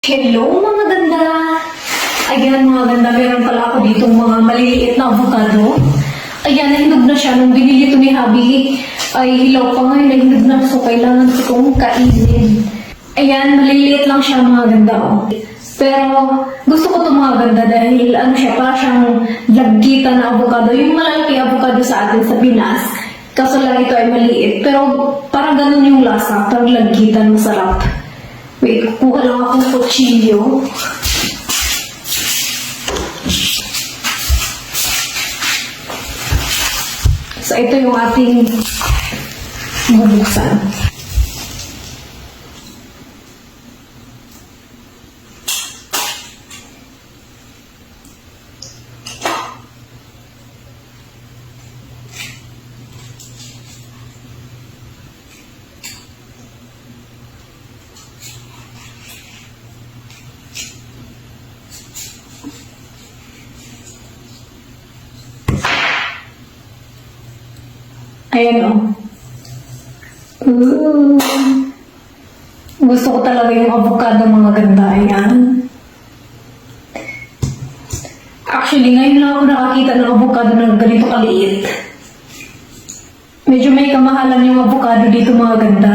Hello mga ganda! Ayan mga ganda, meron pala ako dito mga maliliit na avocado. Ayan, nahinog na siya. Nung binili ito ni Habi, ay hilaw pa ngayon, nahinog na. So, kailangan ko itong kainin. Ayan, maliliit lang siya mga ganda. Oh. Pero, gusto ko ito mga ganda dahil ano siya, para siyang lagkitan na avocado. Yung malalaki avocado sa atin sa Pinas. Kaso lang ito ay maliit. Pero, parang ganun yung lasa. Parang lagkitan, masarap. Wait, kuha lang akong kutsilyo. So, ito yung ating bubuksan. Ayan o. Gusto ko talaga yung avocado mga ganda. Ayan. Actually, ngayon lang ako nakakita ng avocado na ganito kaliit. Medyo may kamahalan yung avocado dito mga ganda.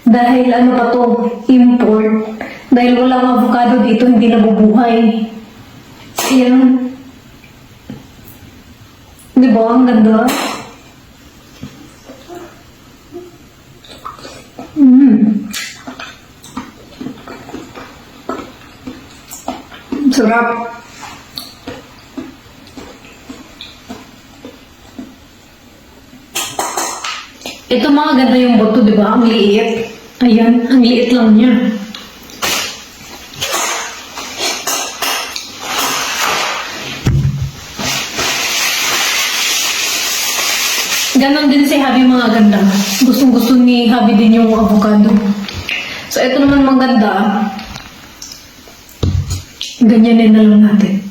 Dahil ano pa to, import. Dahil walang avocado dito, hindi nabubuhay. Ayan. Diba? Ang ganda. Sarap. Ito mga ganda yung buto, di ba? Ang liit. Ayan, ang liit lang niya. Ganon din si Habi mga ganda. Gustong-gusto ni Habi din yung avocado. So, ito naman maganda. Ganyanin na lang natin.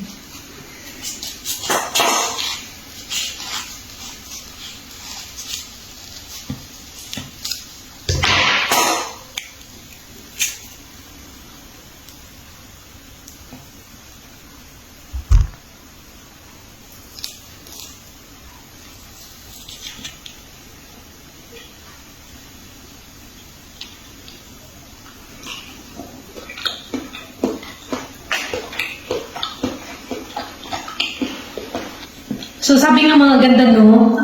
So sabi nga mga ganda no,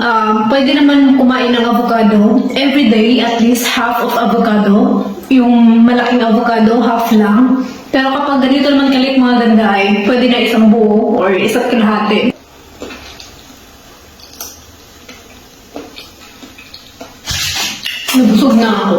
pwede naman kumain ng avocado. Every day, at least half of avocado. Yung malaking avocado, half lang. Pero kapag ganito naman kalit mga ganda ay, pwede na isang buo or isa't kalahati. Nabusog na ako.